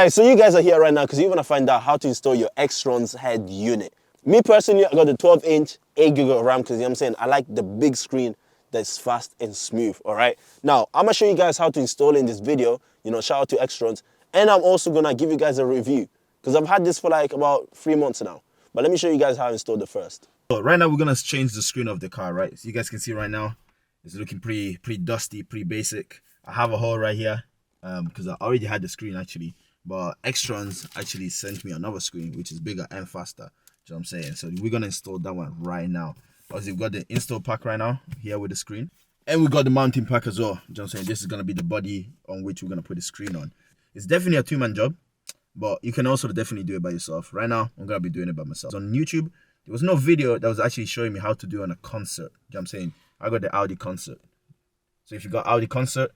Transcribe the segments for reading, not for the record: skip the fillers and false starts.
Alright, so you guys are here right now because you want to find out how to install your XTrons head unit. Me personally, I got the 12-inch 8 GB of RAM because you know what I'm saying, I like the big screen that's fast and smooth. Alright, now I'm gonna show you guys how to install in this video. You know, shout out to XTrons, and I'm also gonna give you guys a review because I've had this for like about 3 months now. But let me show you guys how I installed it first. So right now we're gonna change the screen of the car, right? So you guys can see right now it's looking pretty dusty, pretty basic. I have a hole right here because I already had the screen actually, but XTrons actually sent me another screen which is bigger and faster. You know what I'm saying? So we're gonna install that one right now. Because we've got the install pack right now here with the screen, and we got the mounting pack as well. You know what I'm saying? This is gonna be the body on which we're gonna put the screen on. It's definitely a two-man job, but you can also definitely do it by yourself. Right now I'm gonna be doing it by myself. On YouTube there was no video that was actually showing me how to do on a concert. You know what I'm saying? I got the Audi concert. So if you got Audi concert,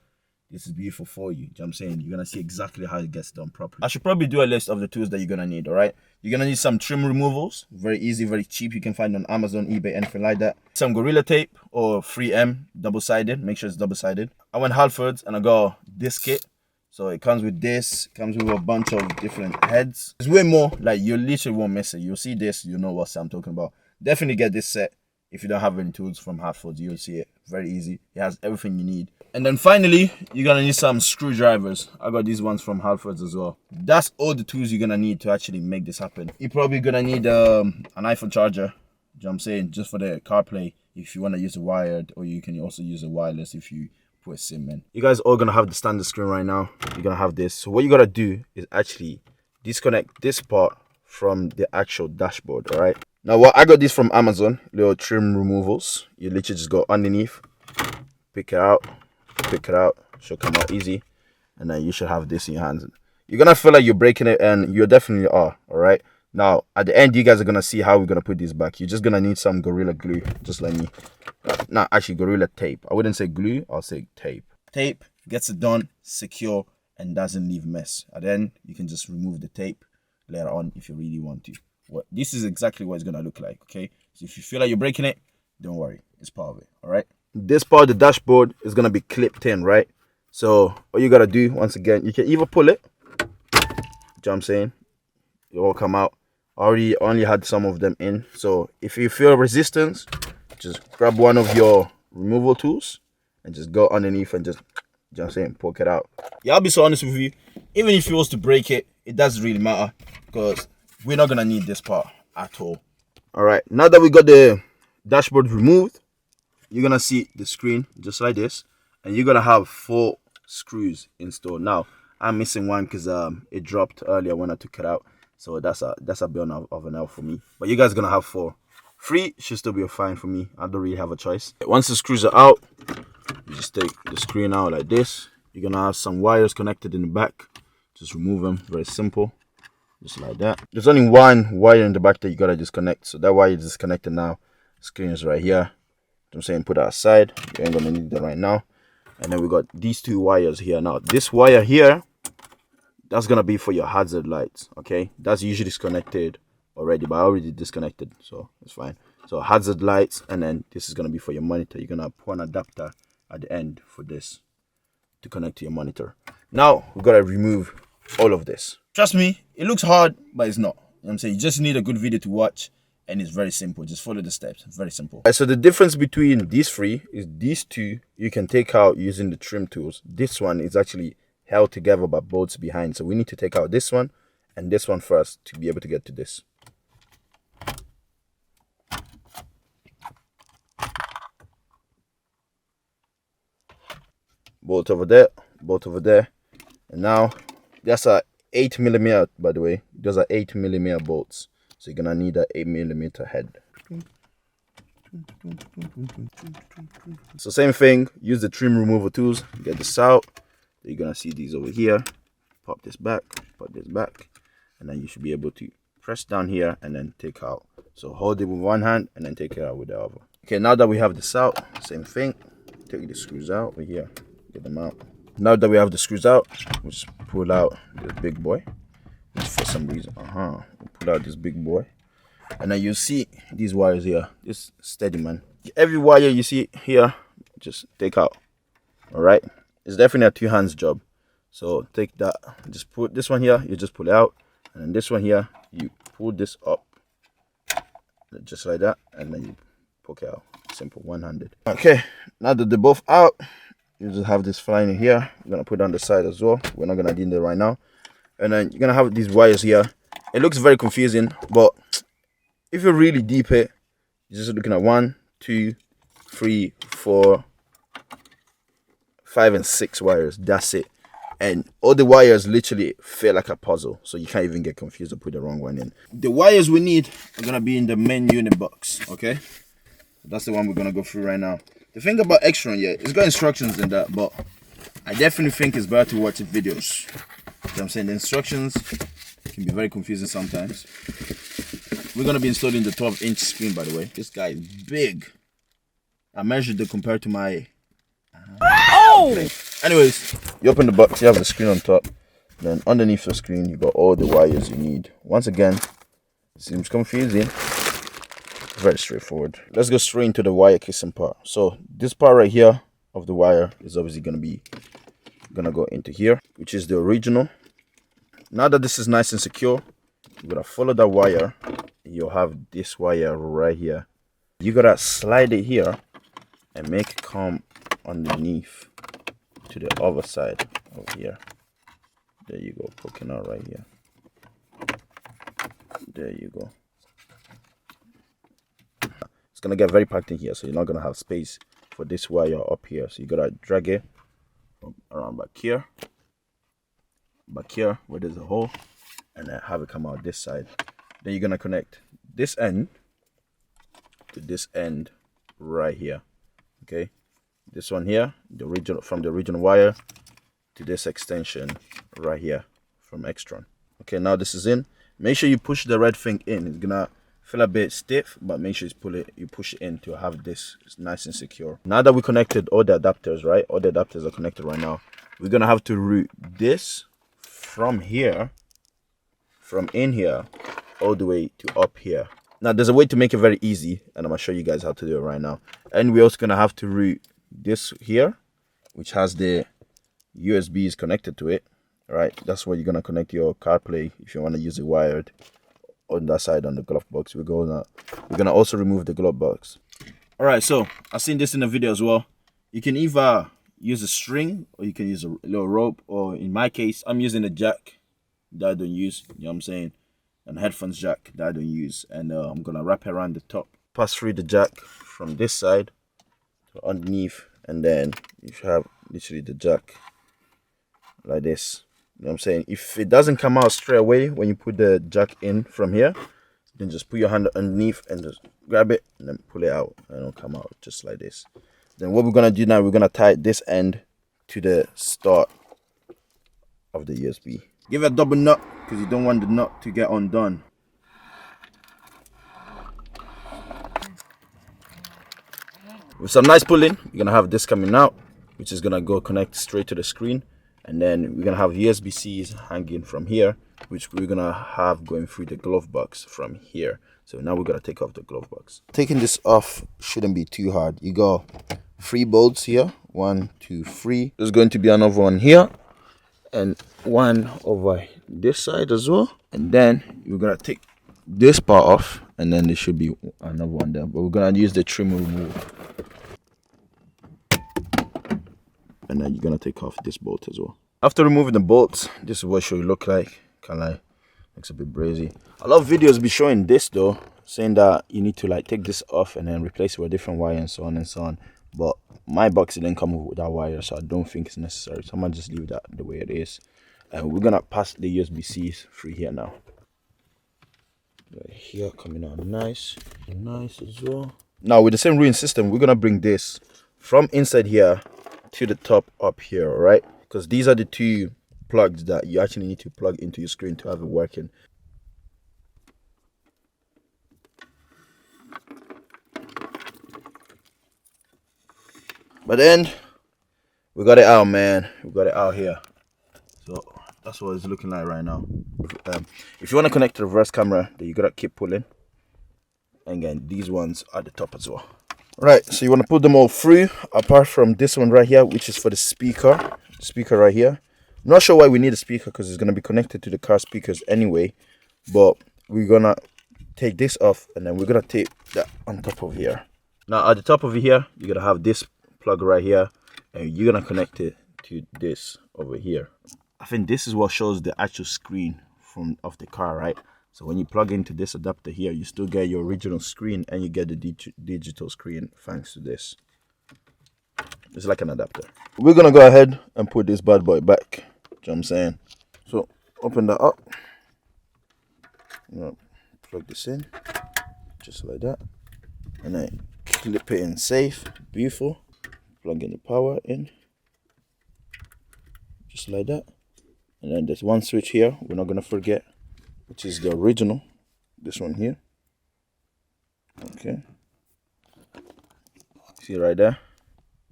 this is beautiful for you. You know what I'm saying? You're gonna see exactly how it gets done properly. I should probably do a list of the tools that you're gonna need, alright? You're gonna need some trim removals. Very easy, very cheap. You can find on Amazon, eBay, anything like that. Some Gorilla Tape or 3M, double-sided. Make sure it's double-sided. I went Halfords and I got this kit. So it comes with this, comes with a bunch of different heads. There's way more, like you literally won't miss it. You'll see this, you'll know what I'm talking about. Definitely get this set. If you don't have any tools from Halfords, you'll see it. Very easy. It has everything you need. And then finally, you're gonna need some screwdrivers. I got these ones from Halfords as well. That's all the tools you're gonna need to actually make this happen. You're probably gonna need an iPhone charger. You know what I'm saying? Just for the CarPlay, if you wanna use a wired, or you can also use a wireless if you put a SIM in. You guys are gonna have the standard screen right now. You're gonna have this. So what you gotta do is actually disconnect this part from the actual dashboard, alright? Now what I got this from Amazon, little trim removals. You literally just go underneath, pick it out, should come out easy, and then you should have this in your hands. You're gonna feel like you're breaking it, and you definitely are. Alright, now at the end you guys are gonna see how we're gonna put this back. You're just gonna need some Gorilla Glue, just like me. Not actually Gorilla Tape. I wouldn't say glue, I'll say tape. Tape gets it done secure and doesn't leave mess. At the end you can just remove the tape later on if you really want to. This is exactly what it's gonna look like. Okay, so if you feel like you're breaking it, don't worry, it's part of it. Alright, this part of the dashboard is gonna be clipped in, right? So all you gotta do, once again, you can either pull it, you know what I'm saying, it will come out. I already only had some of them in, so if you feel resistance, just grab one of your removal tools and just go underneath and just, you know what I'm saying, poke it out. Yeah, I'll be so honest with you, even if you was to break it, it doesn't really matter because we're not gonna need this part at all. Alright, now that we got the dashboard removed, you're gonna see the screen just like this, and you're gonna have 4 screws installed. Now I'm missing one because it dropped earlier when I took it out, so that's a bit of an help for me. But you guys are gonna have 4. 3 should still be fine for me. I don't really have a choice. Once the screws are out, you just take the screen out like this. You're gonna have some wires connected in the back. Just remove them. Very simple, just like that. There's only one wire in the back that you gotta disconnect, so that wire is disconnected now. Screen is right here. I'm saying put that aside, you ain't gonna need that right now. And then we got these 2 wires here. Now this wire here, that's gonna be for your hazard lights. Okay, that's usually disconnected already, but I already disconnected, so it's fine. So hazard lights, and then this is gonna be for your monitor. You're gonna put an adapter at the end for this to connect to your monitor. Now we gotta remove all of this. Trust me, it looks hard, but it's not. You know what I'm saying? You just need a good video to watch. And it's very simple. Just follow the steps. It's very simple. So the difference between these 3 is these 2 you can take out using the trim tools. This one is actually held together by bolts behind. So we need to take out this one and this one first to be able to get to this. Bolt over there, bolt over there. And now that's a 8mm, by the way. Those are 8mm bolts. So you're gonna need an 8mm head. So same thing, use the trim removal tools, get this out. You're gonna see these over here. Pop this back, and then you should be able to press down here and then take out. So hold it with one hand and then take it out with the other. Okay, now that we have this out, same thing. Take the screws out over here, get them out. Now that we have the screws out, we'll just pull out this big boy. For some reason, we'll pull out this big boy, and then you see these wires here. This steady, man. Every wire you see here, just take out. All right, it's definitely a 2 hands job. So take that, just put this one here, you just pull it out, and then this one here, you pull this up, just like that, and then you poke it out. Simple, one-handed. Okay, now that they're both out, you just have this flying in here. We're gonna put it on the side as well. We're not gonna do that right now. And then you're gonna have these wires here. It looks very confusing, but if you really deep it, you're just looking at 1, 2, 3, 4, 5, and 6 wires. That's it. And all the wires literally fit like a puzzle, so you can't even get confused or put the wrong one in. The wires we need are gonna be in the main unit box. Okay, that's the one we're gonna go through right now. The thing about XTrons, yeah, it's got instructions in that, but I definitely think it's better to watch the videos. You know what I'm saying? The instructions can be very confusing sometimes. We're gonna be installing the 12-inch screen, by the way. This guy is big. I measured it compared to my Anyways, you open the box, you have the screen on top. Then underneath the screen, you got all the wires you need. Once again, seems confusing. Very straightforward. Let's go straight into the wire casing part. So this part right here of the wire is obviously gonna go into here, which is the original. Now that this is nice and secure, you're gonna follow that wire. You'll have this wire right here. You gotta slide it here and make it come underneath to the other side of here. There you go, poking out right here. There you go. It's gonna get very packed in here, so you're not gonna have space for this wire up here. So you gotta drag it around back here where there's a hole, and then have it come out this side. Then you're gonna connect this end to this end right here. Okay, this one here, the original, from the original wire to this extension right here from XTrons. Okay, now this is in. Make sure you push the red thing in. It's gonna feel a bit stiff, but make sure you push it in to have this nice and secure. Now that we connected all the adapters, right? All the adapters are connected right now. We're gonna have to route this from here, from in here, all the way to up here. Now there's a way to make it very easy, and I'm gonna show you guys how to do it right now. And we're also gonna have to route this here, which has the USBs connected to it. Right, that's where you're gonna connect your CarPlay if you want to use it wired. On that side, on the glove box, we're gonna also remove the glove box. All right, so I've seen this in the video as well. You can either use a string or you can use a little rope, or in my case, I'm using a jack that I don't use. You know what I'm saying? And headphones jack that I don't use, and I'm gonna wrap it around the top, pass through the jack from this side to underneath, and then you should have literally the jack like this. You know what I'm saying? If it doesn't come out straight away when you put the jack in from here, then just put your hand underneath and just grab it and then pull it out, and it'll come out just like this. Then what we're gonna do now, we're gonna tie this end to the start of the USB. Give it a double nut because you don't want the nut to get undone. With some nice pulling, you're gonna have this coming out, which is gonna go connect straight to the screen. And then we're gonna have USB-Cs hanging from here, which we're gonna have going through the glove box from here. So now we're gonna take off the glove box. Taking this off shouldn't be too hard. You got 3 bolts here, 1, 2, 3. There's going to be another one here, and one over this side as well. And then we're gonna take this part off, and then there should be another one there. But we're gonna use the trim remover. And then you're gonna take off this bolt as well. After removing the bolts, this is what it should look like. Kind of like looks a bit brazy. A lot of videos be showing this though, saying that you need to like take this off and then replace it with a different wire and so on and so on. But my box didn't come with that wire, so I don't think it's necessary. So I'm gonna just leave that the way it is. And we're gonna pass the USB-Cs through here now. Right here, coming out nice as well. Now with the same routing system, we're gonna bring this from inside here to the top up here, right? Because these are the 2 plugs that you actually need to plug into your screen to have it working. But then we got it out, man. We got it out here. So that's what it's looking like right now. If you want to connect to the reverse camera, then you gotta keep pulling. And again, these ones are the top as well. Right, so you want to put them all through, apart from this one right here, which is for the speaker right here. Not sure why we need a speaker because it's going to be connected to the car speakers anyway. But we're going to take this off and then we're going to tape that on top of here. Now at the top of here, you're going to have this plug right here. And you're going to connect it to this over here. I think this is what shows the actual screen of the car, right? So when you plug into this adapter here, you still get your original screen and you get the digital screen thanks to this. It's like an adapter. We're gonna go ahead and put this bad boy back. You know what I'm saying? So open that up. Plug this in, just like that. And then clip it in safe, beautiful. Plug in the power in, just like that. And then there's one switch here we're not gonna forget, which is the original, this one here. Okay, see right there,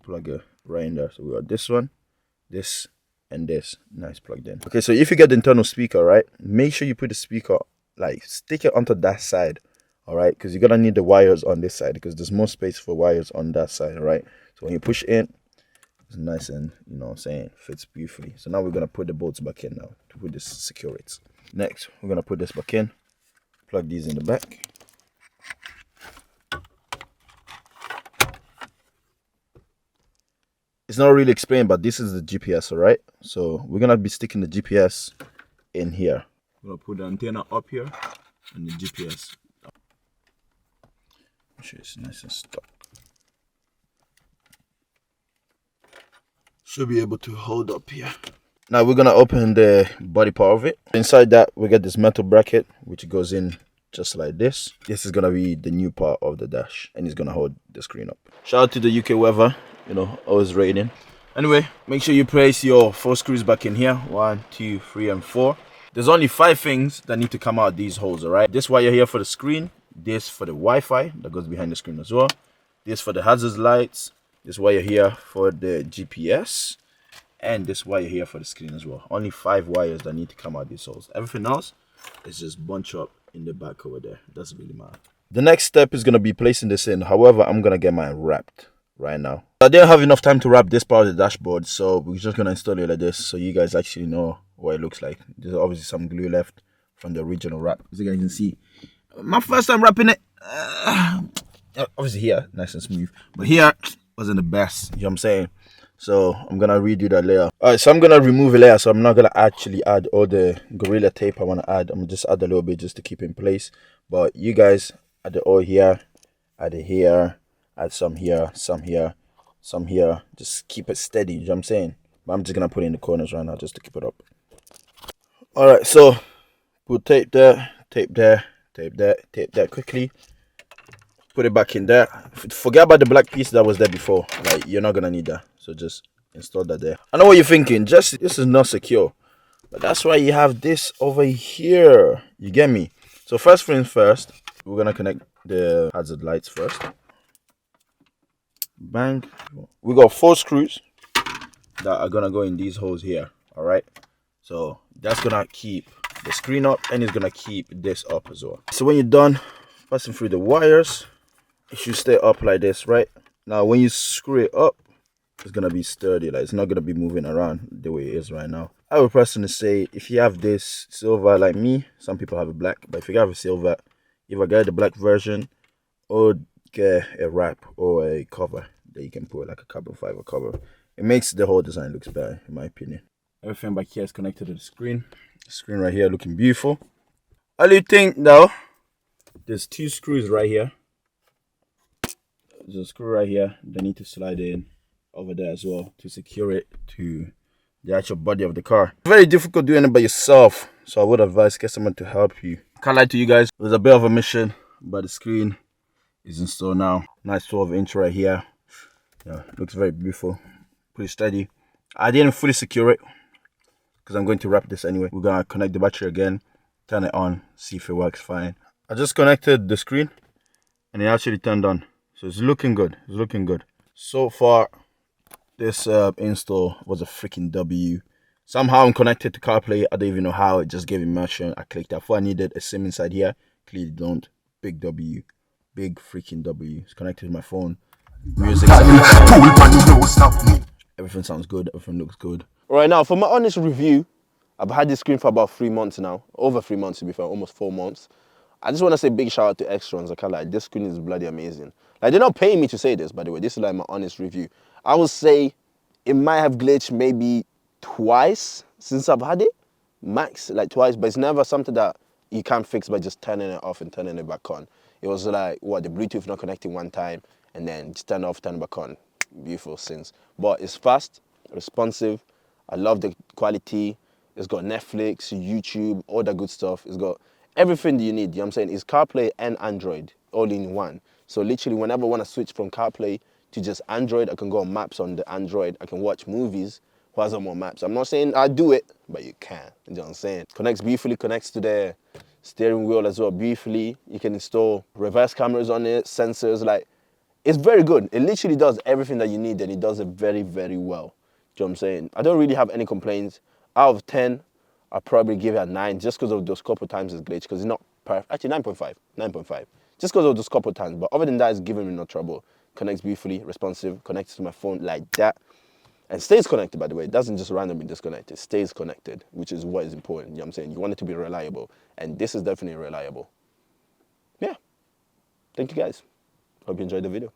plug it right in there. So we got this one, this, and this. Nice, plugged in. Okay, so if you get the internal speaker, right, make sure you put the speaker, like stick it onto that side, all right, because you're gonna need the wires on this side because there's more space for wires on that side. All right, so when you push in, it's nice and, you know what I'm saying, fits beautifully. So now we're gonna put the bolts back in now to put this secure it. Next, we're gonna put this back in, plug these in the back. It's not really explained, but this is the GPS, all right? So we're gonna be sticking the GPS in here. We're gonna put the antenna up here and the GPS. Make sure it's nice and stuck. Should be able to hold up here. Now we're gonna open the body part of it. Inside that we get this metal bracket which goes in just like this. This is gonna be the new part of the dash and it's gonna hold the screen up. Shout out to the UK weather, you know, always raining. Anyway, make sure you place your 4 screws back in here. 1, 2, 3, and 4. There's only 5 things that need to come out of these holes, all right? This wire here for the screen, this for the Wi-Fi that goes behind the screen as well, this for the hazard lights, this wire here for the GPS, and this wire here for the screen as well. Only 5 wires that need to come out of these holes. Everything else is just bunch up in the back over there. It doesn't really matter. The next step is going to be placing this in. However, I'm going to get mine wrapped right now. I didn't have enough time to wrap this part of the dashboard, so we're just going to install it like this so you guys actually know what it looks like. There's obviously some glue left from the original wrap, as you guys can see. My first time wrapping it, obviously here, nice and smooth, but here wasn't the best, you know what I'm saying? So I'm gonna redo that layer. Alright, so I'm gonna remove a layer, so I'm not gonna actually add all the Gorilla tape I want to add. I'm gonna just add a little bit just to keep in place. But you guys add the oil here, add it here, add some here, some here, some here. Just keep it steady, you know what I'm saying? But I'm just gonna put it in the corners right now just to keep it up. Alright, so put tape there, tape there, tape there, tape there quickly. Put it back in there. Forget about the black piece that was there before. Like, you're not gonna need that, so just install that there. I know what you're thinking, just this is not secure, but that's why you have this over here, you get me? So first things first, we're gonna connect the hazard lights first. Bang. We got 4 screws that are gonna go in these holes here. All right, so that's gonna keep the screen up and it's gonna keep this up as well. So when you're done passing through the wires, it should stay up like this, right? Now when you screw it up, it's gonna be sturdy, like it's not gonna be moving around the way it is right now. I would personally say if you have this silver like me, some people have a black, but if you have a silver, either get the black version or get a wrap or a cover that you can put, like a carbon fiber cover. It makes the whole design looks better, in my opinion. Everything back here is connected to the screen. The screen right here looking beautiful. Only thing though, there's 2 screws right here. There's a screw right here. They need to slide in over there as well to secure it to the actual body of the car. It's very difficult doing it by yourself, so I would advise get someone to help you. Can't lie to you guys, it was a bit of a mission, but the screen is installed now. Nice 12-inch right here. Yeah, looks very beautiful, pretty steady. I didn't fully secure it because I'm going to wrap this anyway. We're gonna connect the battery again, turn it on, see if it works fine. I just connected the screen and it actually turned on. So it's looking good. It's looking good. So far, this install was a freaking W. Somehow I'm connected to CarPlay. I don't even know how. It just gave immersion. I clicked. I thought I needed a SIM inside here. Clearly don't. Big W. Big freaking W. It's connected to my phone. Music. Everything sounds good. Everything looks good. Right now, for my honest review, I've had this screen for about 3 months now. Over 3 months to be fair, almost 4 months. I just want to say big shout out to XTrons. I can't lie, this screen is bloody amazing. Like, they're not paying me to say this, by the way. This is like my honest review. I would say it might have glitched maybe twice since I've had it. Max, like twice, but it's never something that you can't fix by just turning it off and turning it back on. It was like, what, the Bluetooth not connecting one time, and then just turn it off, turn it back on. Beautiful since. But it's fast, responsive. I love the quality. It's got Netflix, YouTube, all that good stuff. It's got everything that you need. You know what I'm saying? It's CarPlay and Android all in one. So literally whenever I want to switch from CarPlay to just Android, I can go on maps on the Android. I can watch movies whilst I'm on maps. I'm not saying I do it, but you can. You know what I'm saying? Connects beautifully, connects to the steering wheel as well beautifully. You can install reverse cameras on it, sensors, like, it's very good. It literally does everything that you need, and it does it very, very well. Do you know what I'm saying? I don't really have any complaints. Out of 10, I'll probably give it a 9 just because of those couple times it's glitched, because it's not perfect. Actually, 9.5. 9.5. Just because of those couple times. But other than that, it's giving me no trouble. Connects beautifully, responsive, connects to my phone like that. And stays connected, by the way. It doesn't just randomly disconnect. It stays connected, which is what is important. You know what I'm saying? You want it to be reliable. And this is definitely reliable. Yeah. Thank you, guys. Hope you enjoyed the video.